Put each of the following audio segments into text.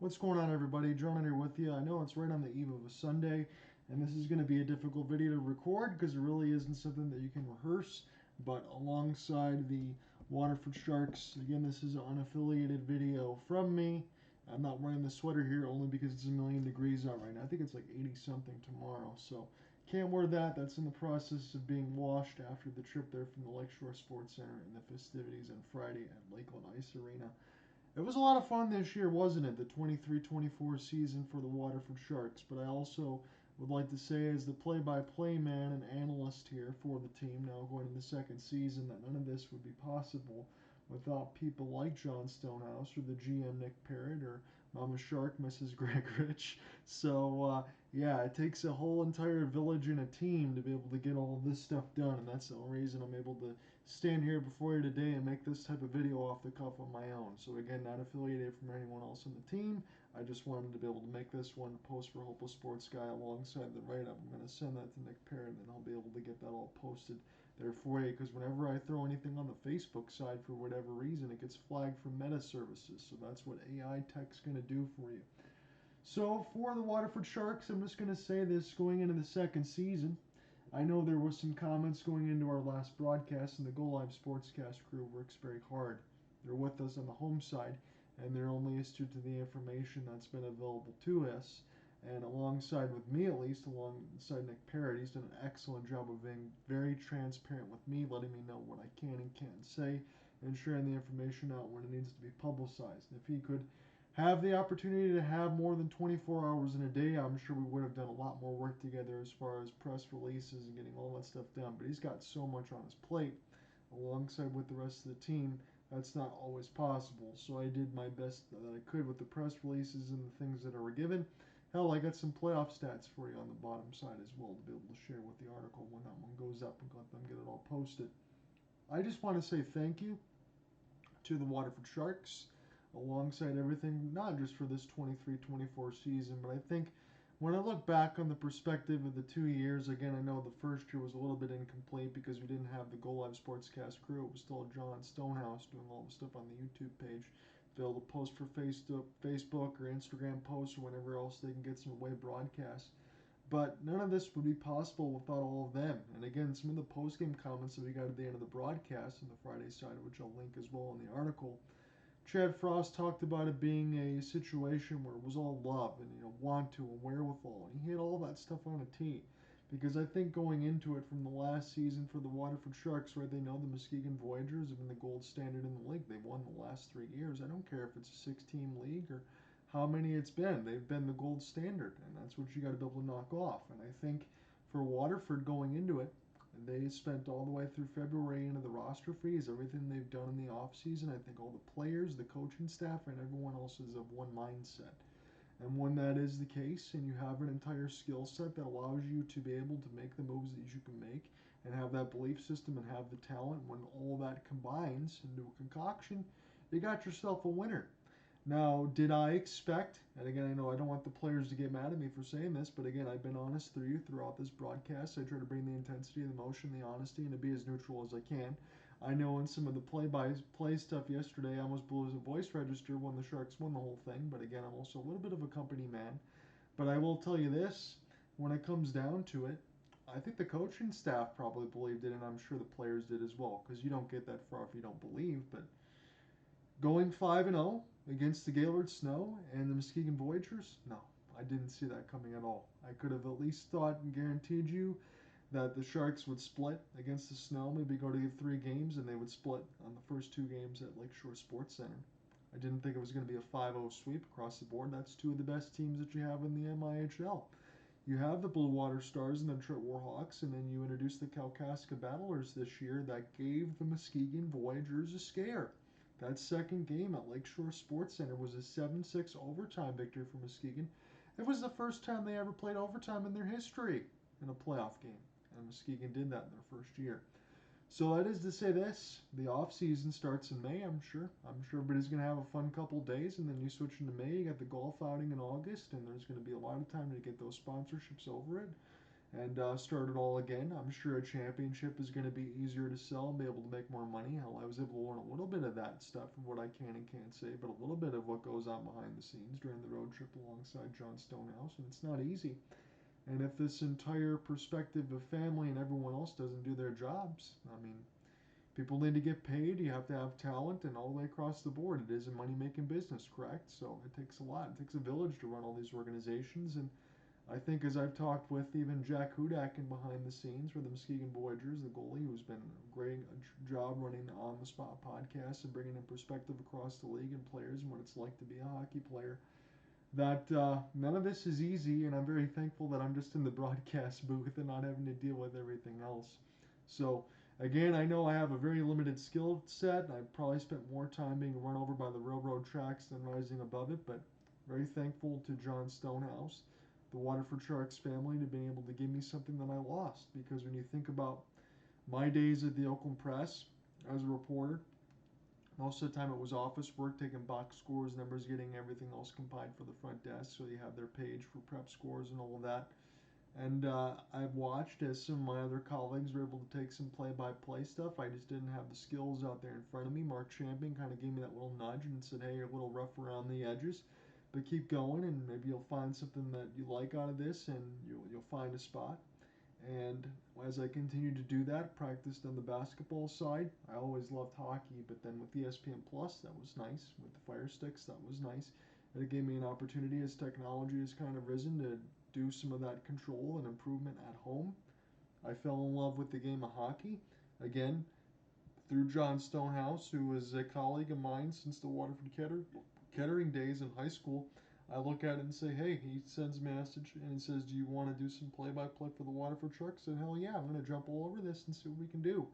What's going on, everybody? John here with you. I know it's right on the eve of a Sunday, and this is going to be a difficult video to record because it really isn't something that you can rehearse. But alongside the Waterford Sharks, again, this is an unaffiliated video from me. I'm not wearing the sweater here only because it's a million degrees out right now. I think it's like 80 something tomorrow, so can't wear that. That's in the process of being washed after the trip there from the Lakeshore Sports Center and the festivities on Friday at Lakeland Ice Arena. It was a lot of fun this year, wasn't it? The 23-24 season for the Waterford Sharks. But I also would like to say, as the play-by-play man and analyst here for the team, now going into the second season, that none of this would be possible without people like John Stonehouse or the GM Nick Parrott or Mama Shark, Mrs. Greg Rich. So, yeah, it takes a whole entire village and a team to be able to get all of this stuff done. And that's the only reason I'm able to stand here before you today and make this type of video off the cuff on my own. So again, not affiliated from anyone else on the team. I just wanted to be able to make this one post for Hopeless Sports Guy alongside the write-up. I'm going to send that to Nick Parrott, and then I'll be able to get that all posted there for you, because whenever I throw anything on the Facebook side for whatever reason, it gets flagged from meta services. So that's what AI tech's going to do for you. So for the Waterford Sharks, I'm just going to say this going into the second season. I know there were some comments going into our last broadcast, and the Go Live Sportscast crew works very hard. They're with us on the home side, and they're only astute to the information that's been available to us. And alongside with me, at least, alongside Nick Parrott, he's done an excellent job of being very transparent with me, letting me know what I can and can't say, and sharing the information out when it needs to be publicized. If he could have the opportunity to have more than 24 hours in a day, I'm sure we would have done a lot more work together as far as press releases and getting all that stuff done. But he's got so much on his plate alongside with the rest of the team, that's not always possible. So I did my best that I could with the press releases and the things that are given. Hell, I got some playoff stats for you on the bottom side as well to be able to share with the article when that one goes up and let them get it all posted. I just want to say thank you to the Waterford Sharks alongside everything, not just for this 23-24 season, but I think when I look back on the perspective of the 2 years, again, I know the first year was a little bit incomplete because we didn't have the Go Live Sportscast crew. It was still John Stonehouse doing all the stuff on the YouTube page, to be able to post for Facebook or Instagram posts or whenever else they can get some away broadcasts. But none of this would be possible without all of them. And again, some of the post-game comments that we got at the end of the broadcast on the Friday side, which I'll link as well in the article, Chad Frost talked about it being a situation where it was all love and want to and wherewithal, and he hit all that stuff on a tee. Because I think going into it from the last season for the Waterford Sharks, right, they know the Muskegon Voyagers have been the gold standard in the league. They've won the last 3 years. I don't care if it's a 6-team league or how many it's been. They've been the gold standard, and that's what you got to be able to knock off. And I think for Waterford going into it, they spent all the way through February into the roster freeze, everything they've done in the offseason. I think all the players, the coaching staff, and everyone else is of one mindset. And when that is the case, and you have an entire skill set that allows you to be able to make the moves that you can make, and have that belief system and have the talent, when all that combines into a concoction, you got yourself a winner. Now, did I expect, and again, I know I don't want the players to get mad at me for saying this, but again, I've been honest throughout this broadcast. I try to bring the intensity, the emotion, the honesty, and to be as neutral as I can. I know in some of the play-by-play stuff yesterday, I almost blew a voice register when the Sharks won the whole thing, but again, I'm also a little bit of a company man. But I will tell you this, when it comes down to it, I think the coaching staff probably believed it, and I'm sure the players did as well, because you don't get that far if you don't believe, but going 5-0 against the Gaylord Snow and the Muskegon Voyagers? No, I didn't see that coming at all. I could have at least thought and guaranteed you that the Sharks would split against the Snow, maybe go to 3 games, and they would split on the first 2 games at Lakeshore Sports Center. I didn't think it was going to be a 5-0 sweep across the board. That's 2 of the best teams that you have in the MIHL. You have the Blue Water Stars and the Detroit Warhawks, and then you introduced the Kalkaska Battlers this year that gave the Muskegon Voyagers a scare. That second game at Lakeshore Sports Center was a 7-6 overtime victory for Muskegon. It was the first time they ever played overtime in their history in a playoff game, and Muskegon did that in their first year. So that is to say this, the off season starts in May, I'm sure. I'm sure everybody's going to have a fun couple days, and then you switch into May, you got the golf outing in August, and there's going to be a lot of time to get those sponsorships over it. and start it all again. I'm sure a championship is going to be easier to sell and be able to make more money. Hell, I was able to learn a little bit of that stuff of what I can and can't say, but a little bit of what goes on behind the scenes during the road trip alongside John Stonehouse, and it's not easy. And if this entire perspective of family and everyone else doesn't do their jobs, I mean, people need to get paid. You have to have talent, and all the way across the board, it is a money-making business, correct? So it takes a lot. It takes a village to run all these organizations, and I think as I've talked with even Jack Hudak in behind the scenes for the Muskegon Voyagers, the goalie, who's been a great job running the On the Spot podcast and bringing in perspective across the league and players and what it's like to be a hockey player, that none of this is easy, and I'm very thankful that I'm just in the broadcast booth and not having to deal with everything else. So, again, I know I have a very limited skill set. I've probably spent more time being run over by the railroad tracks than rising above it, but very thankful to John Stonehouse, the Waterford Sharks family, to being able to give me something that I lost. Because when you think about my days at the Oakland Press as a reporter, most of the time it was office work, taking box scores, numbers, getting everything else compiled for the front desk, so you have their page for prep scores and all of that. And I've watched as some of my other colleagues were able to take some play-by-play stuff. I just didn't have the skills out there in front of me. Mark Champion kind of gave me that little nudge and said, hey, you're a little rough around the edges, but keep going, and maybe you'll find something that you like out of this, and you'll find a spot. And as I continued to do that, practiced on the basketball side. I always loved hockey, but then with ESPN Plus, that was nice. With the Fire Sticks, that was nice. And it gave me an opportunity as technology has kind of risen to do some of that control and improvement at home. I fell in love with the game of hockey. Again, through John Stonehouse, who was a colleague of mine since the Waterford Kettering days in high school. I look at it and say, hey, he sends me a message and he says, do you want to do some play-by-play for the Waterford Sharks? And hell yeah, I'm going to jump all over this and see what we can do.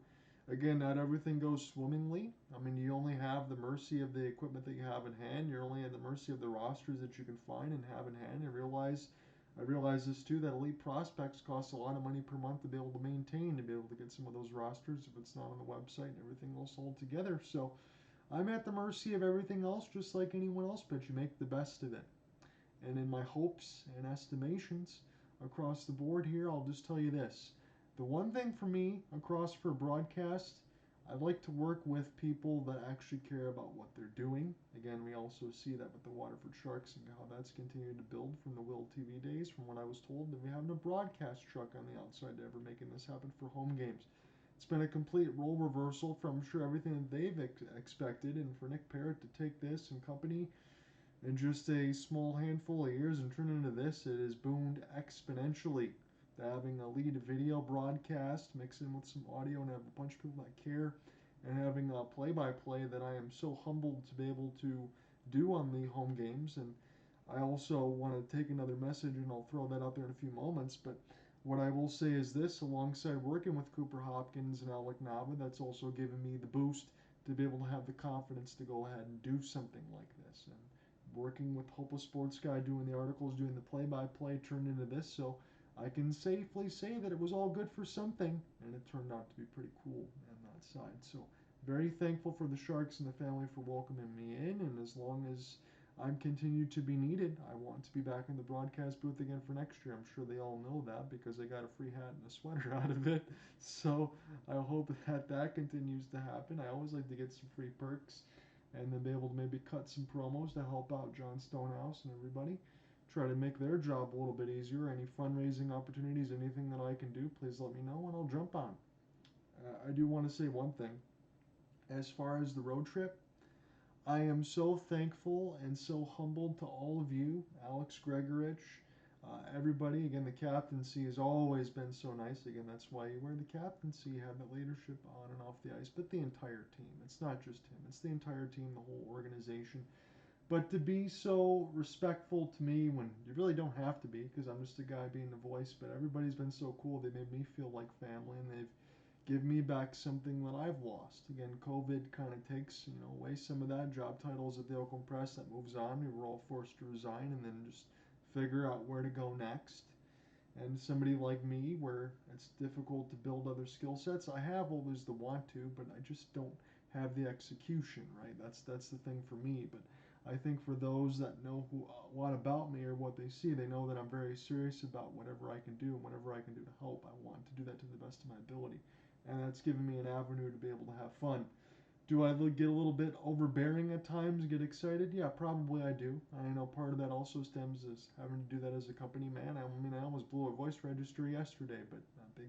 Again, not everything goes swimmingly. I mean, you only have the mercy of the equipment that you have in hand. You're only at the mercy of the rosters that you can find and have in hand. I realize this too, that elite prospects cost a lot of money per month to be able to maintain, to be able to get some of those rosters if it's not on the website and everything else all together. So I'm at the mercy of everything else just like anyone else, but you make the best of it. And in my hopes and estimations across the board here, I'll just tell you this. The one thing for me across for broadcast, I like to work with people that actually care about what they're doing. Again, we also see that with the Waterford Sharks and how that's continued to build from the Will TV days, from what I was told, that we have a broadcast truck on the outside to ever making this happen for home games. It's been a complete role reversal from, I'm sure, everything that they've expected, and for Nick Parrott to take this and company in just a small handful of years and turn into this, it has boomed exponentially. Having a lead video broadcast, mix in with some audio, and have a bunch of people that care, and having a play-by-play that I am so humbled to be able to do on the home games. And I also want to take another message, and I'll throw that out there in a few moments, but what I will say is this, alongside working with Cooper Hopkins and Alec Nava, that's also given me the boost to be able to have the confidence to go ahead and do something like this. And working with Hopeless Sports Guy, doing the articles, doing the play-by-play, turned into this, so I can safely say that it was all good for something, and it turned out to be pretty cool on that side. So very thankful for the Sharks and the family for welcoming me in, and as long as I'm continued to be needed, I want to be back in the broadcast booth again for next year. I'm sure they all know that because I got a free hat and a sweater out of it. So I hope that that continues to happen. I always like to get some free perks and then be able to maybe cut some promos to help out John Stonehouse and everybody. Try to make their job a little bit easier. Any fundraising opportunities, anything that I can do, please let me know and I'll jump on. I do want to say one thing. As far as the road trip, I am so thankful and so humbled to all of you, Alex Gregorich, everybody. Again, the captaincy has always been so nice. Again, that's why you wear the captaincy. You have that leadership on and off the ice, but the entire team. It's not just him. It's the entire team, the whole organization. But to be so respectful to me when you really don't have to be, because I'm just a guy being the voice, but everybody's been so cool. They made me feel like family, and they've given me back something that I've lost. Again, COVID kind of takes, away some of that. Job titles at the Oakland Press, that moves on. We were all forced to resign and then just figure out where to go next. And somebody like me, where it's difficult to build other skill sets, I have always the want to, but I just don't have the execution, right? That's the thing for me. But I think for those that know what about me or what they see, they know that I'm very serious about whatever I can do and whatever I can do to help. I want to do that to the best of my ability. And that's given me an avenue to be able to have fun. Do I get a little bit overbearing at times, get excited? Yeah, probably I do. I know part of that also stems as having to do that as a company man. I mean, I almost blew a voice register yesterday, but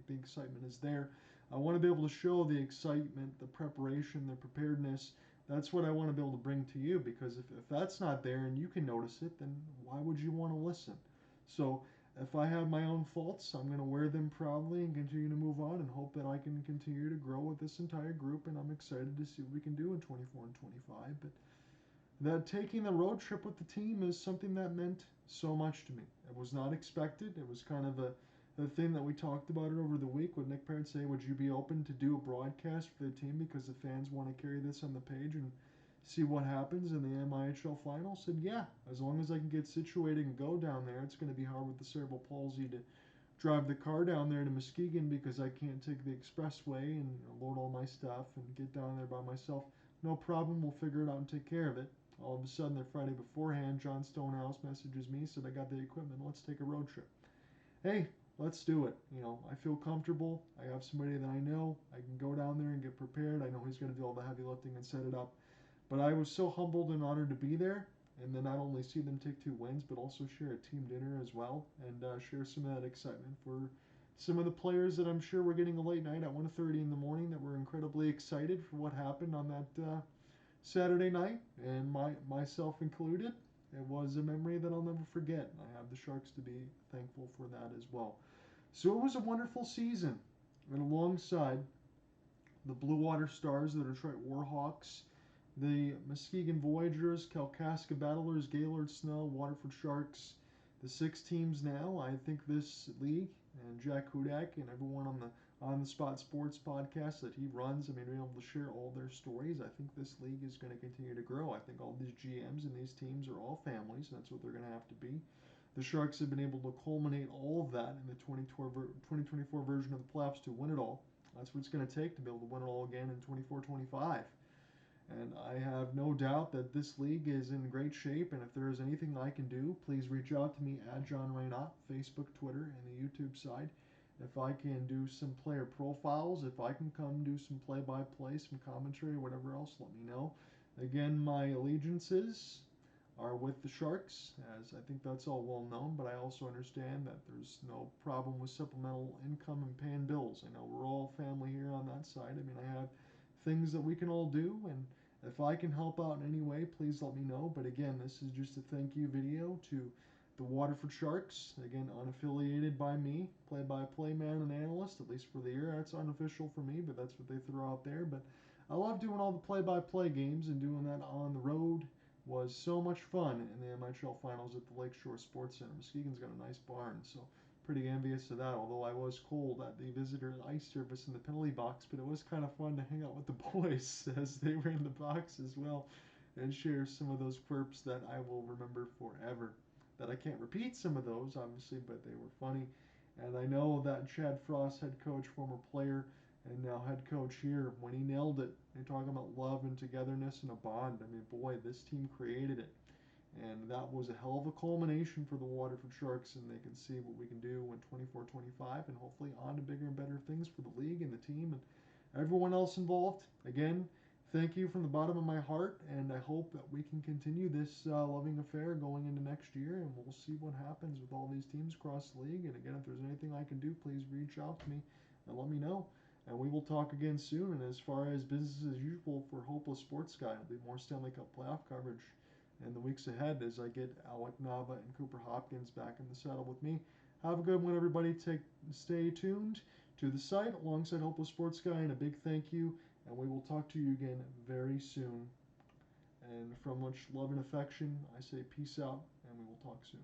the excitement is there. I want to be able to show the excitement, the preparation, the preparedness. That's what I want to be able to bring to you, because if that's not there and you can notice it, then why would you want to listen? So if I have my own faults, I'm going to wear them proudly and continue to move on and hope that I can continue to grow with this entire group. And I'm excited to see what we can do in 24 and 25. But that taking the road trip with the team is something that meant so much to me. It was not expected. It was kind of a thing that we talked about it over the week. Would Nick Parrott say, would you be open to do a broadcast for the team because the fans want to carry this on the page and see what happens in the MIHL final? Said, yeah, as long as I can get situated and go down there. It's going to be hard with the cerebral palsy to drive the car down there to Muskegon because I can't take the expressway and load all my stuff and get down there by myself. No problem, we'll figure it out and take care of it. All of a sudden, the Friday beforehand, John Stonehouse messages me, said, I got the equipment, let's take a road trip. Hey, let's do it. I feel comfortable. I have somebody that I know. I can go down there and get prepared. I know he's going to do all the heavy lifting and set it up. But I was so humbled and honored to be there, and then not only see them take 2 wins, but also share a team dinner as well, and share some of that excitement for some of the players that I'm sure were getting a late night at 1:30 in the morning that were incredibly excited for what happened on that Saturday night, and myself included. It was a memory that I'll never forget. I have the Sharks to be thankful for that as well. So it was a wonderful season, and alongside the Blue Water Stars, the Detroit Warhawks, the Muskegon Voyagers, Kalkaska Battlers, Gaylord Snow, Waterford Sharks, the 6 teams now. I think this league, and Jack Hudak and everyone on the Spot Sports podcast that he runs, I mean, being able to share all their stories, I think this league is going to continue to grow. I think all these GMs and these teams are all families, and that's what they're going to have to be. The Sharks have been able to culminate all of that in the 2024 version of the playoffs to win it all. That's what it's going to take to be able to win it all again in 24-25. And I have no doubt that this league is in great shape. And if there is anything I can do, please reach out to me at John Raynaud, Facebook, Twitter, and the YouTube side. If I can do some player profiles, if I can come do some play-by-play, some commentary, whatever else, let me know. Again, my allegiances are with the Sharks, as I think that's all well known, but I also understand that there's no problem with supplemental income and paying bills. I know we're all family here on that side. I mean, I have things that we can all do, and if I can help out in any way, please let me know. But again, this is just a thank you video to the Waterford Sharks, again, unaffiliated by me, play-by-play man and analyst, at least for the year. That's unofficial for me, but that's what they throw out there. But I love doing all the play-by-play games, and doing that on the road was so much fun in the MIHL finals at the Lakeshore Sports Center. Muskegon's got a nice barn, so pretty envious of that, although I was cold at the visitor ice service in the penalty box. But it was kind of fun to hang out with the boys as they were in the box as well and share some of those quirks that I will remember forever. That I can't repeat some of those, obviously, but they were funny. And I know that Chad Frost, head coach, former player, and now head coach here, when he nailed it, you're talking about love and togetherness and a bond. I mean, boy, this team created it. And that was a hell of a culmination for the Waterford Sharks, and they can see what we can do in 24-25, and hopefully on to bigger and better things for the league and the team and everyone else involved. Again, thank you from the bottom of my heart, and I hope that we can continue this loving affair going into next year, and we'll see what happens with all these teams across the league. And again, if there's anything I can do, please reach out to me and let me know. And we will talk again soon. And as far as business as usual for Hopeless Sports Guy, it'll be more Stanley Cup playoff coverage in the weeks ahead as I get Alec Nava and Cooper Hopkins back in the saddle with me. Have a good one, everybody. Stay tuned to the site alongside Hopeless Sports Guy, and a big thank you. And we will talk to you again very soon. And from much love and affection, I say peace out, and we will talk soon.